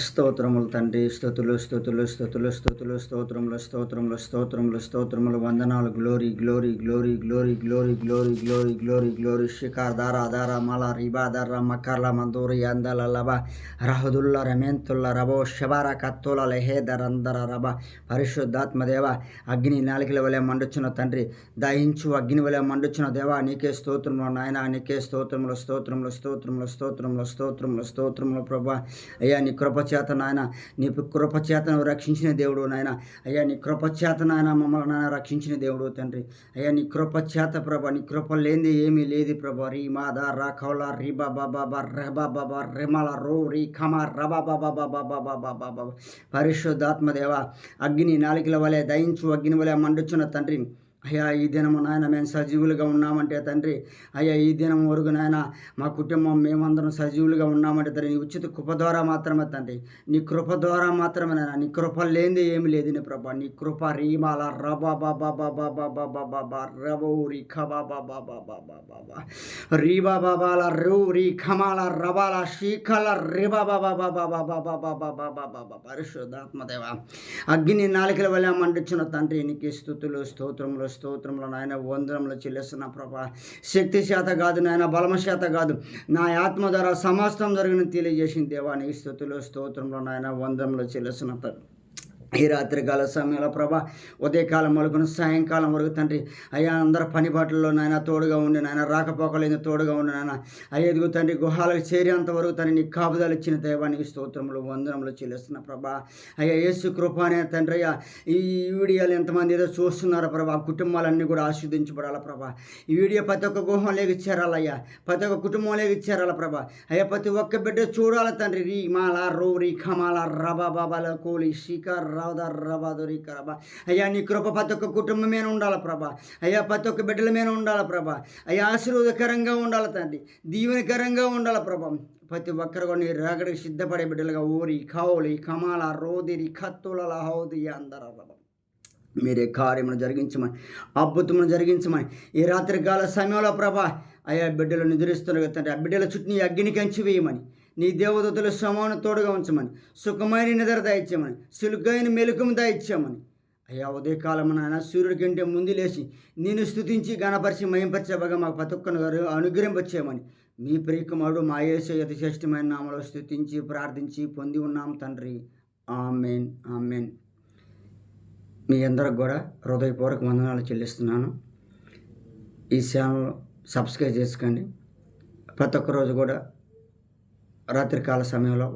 స్తోత్రములు తండ్రి, స్తుతులు స్తుతులు స్తుతులు స్తుతులు స్తోత్రములు స్తోత్రములు స్తోత్రములు స్తోత్రములు వందనాలు. Glory glory glory glory glory glory glory glory glory షికార్ దారా దారా మల రిబా దర్ర మకర్ల మందూరి అందల లబ రహదుల్ల రమెంతుల్ల రబో శబార కత్తుల లెహేదరందర రబ. పరిశుద్ధాత్మదేవ, అగ్ని నాలికల వలె మండుచున్న తండ్రి, దహించు అగ్ని వలె మండుచున్న దేవా, నీకే స్తోత్రములు నాయన, నీకే స్తోత్రములు స్తోత్రములు స్తోత్రములు స్తోత్రములు స్తోత్రములు స్తోత్రములు ప్రభా. అయ్యా నీ కృపచేత నాయన, నీ కృపచేతను రక్షించిన దేవుడు నాయన. అయ్యా నీ కృపచేత నాయన మమ్మల్ని నాయన రక్షించిన దేవుడు తండ్రి. అయ్యా నీ కృపచేత ప్రభా, నీ కృప లేనిది ఏమీ లేదు ప్రభా. రీ మాదా రా కౌల రీ బాబా బాబా రెబా బాబా రెమల రో రీ ఖమా రబా బాబా బాబా బాబా బాబా బాబా. పరిశుద్ధాత్మదేవ, అగ్ని నాలికల వలె దయించు అగ్ని వలె మండుచున్న తండ్రి, అయ్యా ఈ దినము నాయన మేము సజీవులుగా ఉన్నామంటే తండ్రి, అయ్యా ఈ దినం వరకు నాయన మా కుటుంబం మేమందరం సజీవులుగా ఉన్నామంటే తండ్రి, నీ ఉచిత కృప ద్వారా మాత్రమే తండ్రి, నీ కృప ద్వారా మాత్రమే నాయన. నీ కృప లేనిది ఏమి లేదు నీ ప్రభా. నీ కృప రీమాల రబా బాబా బాబా బాబా బాబా రబో రీ ఖబా బాబా బాబా బాబా రీబా బాబాల రూ రీ ఖమాల రబాల శీఖల రిబా బాబా బాబా బాబా బాబా బాబా బాబా. పరిశుద్ధాత్మదేవ, అగ్ని నాలికల వల్ల మండుచున్న తండ్రి, నీకు స్తుతులు స్తోత్రములు స్తోత్రములు నాయన, వందనములు చెల్లిస్తున్న ప్రభా. శక్తి చేత కాదు నాయన, బలమ చేత కాదు, నా ఆత్మ ద్వారా సమస్తం జరిగిన తెలియజేసిన దేవా, నీకు స్తుతులు స్తోత్రములు నాయన, వందనములు చెల్లిస్తున్న ఈ రాత్రికాల సమయంలో ప్రభా, ఉదయకాలం మొదలుకొని సాయంకాలం వరకు తండ్రి, అయ్యా అందరూ పనిపాట్లలో నాయన తోడుగా ఉండి నాయన, రాకపోకలేదు తోడుగా ఉండి నాయన, అయ్యా ఎదుగు తండ్రి గుహాలకు చేరేంత వరకు తండ్రి నీ కాపుదలు ఇచ్చిన దైవానికి స్తోత్రములు వందనములు చెల్లిస్తున్న ప్రభా. అయ్యా యేసు కృప అనే తండ్రి, అయ్యా ఈ వీడియోలు ఎంతమంది ఏదో చూస్తున్నారో ప్రభా, కుటుంబాలన్నీ కూడా ఆశీర్వదించబడాల ప్రభా. ఈ వీడియో ప్రతి ఒక్క గుహంలోకి చేరాలయ్యా, ప్రతి ఒక్క కుటుంబంలోకి చేరాల ప్రభా. అయ్యా ప్రతి ఒక్క బిడ్డ చూడాలి తండ్రి. రీ మాల రో రీ ఖమాల రబా బాబాల కోలి శిఖర్ రబాదురి కరబా. అయ్యా నీ కృప ప్రతి ఒక్క కుటుంబం మీద ఉండాలి ప్రభా. అయ్యా ప్రతి ఒక్క బిడ్డల మీద ఉండాలి ప్రభా. అయ్యా ఆశీర్వాదకరంగా ఉండాలి తండ్రి, దీవెనకరంగా ఉండాలి ప్రభా. ప్రతి ఒక్కరు కూడా నీ రాకడికి సిద్ధపడే బిడ్డలుగా ఊరి కౌలి కమాల రోదిరి కత్తుల హౌది అందరూ మీరే కార్యమును జరిగించమని, అద్భుతమును జరిగించమని ఈ రాత్రికాల సమయంలో ప్రభా. అయ్యా బిడ్డలు నిద్రిస్తున్నారు తండ్రి, ఆ బిడ్డల చుట్టూ నీ అగ్ని కంచి వేయమని, నీ దేవదూతల శ్రమను తోడుగా ఉంచమని, సుఖమైన నిద్ర దయచేయమని, సులుకైన మెలకుము దయచేయమని. అయ్యా ఉదయకాలం నాయన సూర్యుడి కంటే ముందు లేచి నేను స్తుతించి గణపరిచి మయంపరిచేబగా మాకు ప్రతి ఒక్కరు అనుగ్రహింపచేయమని మీ ప్రియకుమారుడు మా యేసు అతి శ్రేష్టమైన నామములో స్తుతించి ప్రార్థించి పొంది ఉన్నాం తండ్రి. ఆమేన్ ఆమేన్. మీ అందరికి కూడా హృదయపూర్వక వందనాలు చెల్లిస్తున్నాను. ఈ ఛానల్ సబ్స్క్రైబ్ చేసుకోండి. ప్రతి ఒక్క రోజు కూడా రాత్రికాల సమయంలో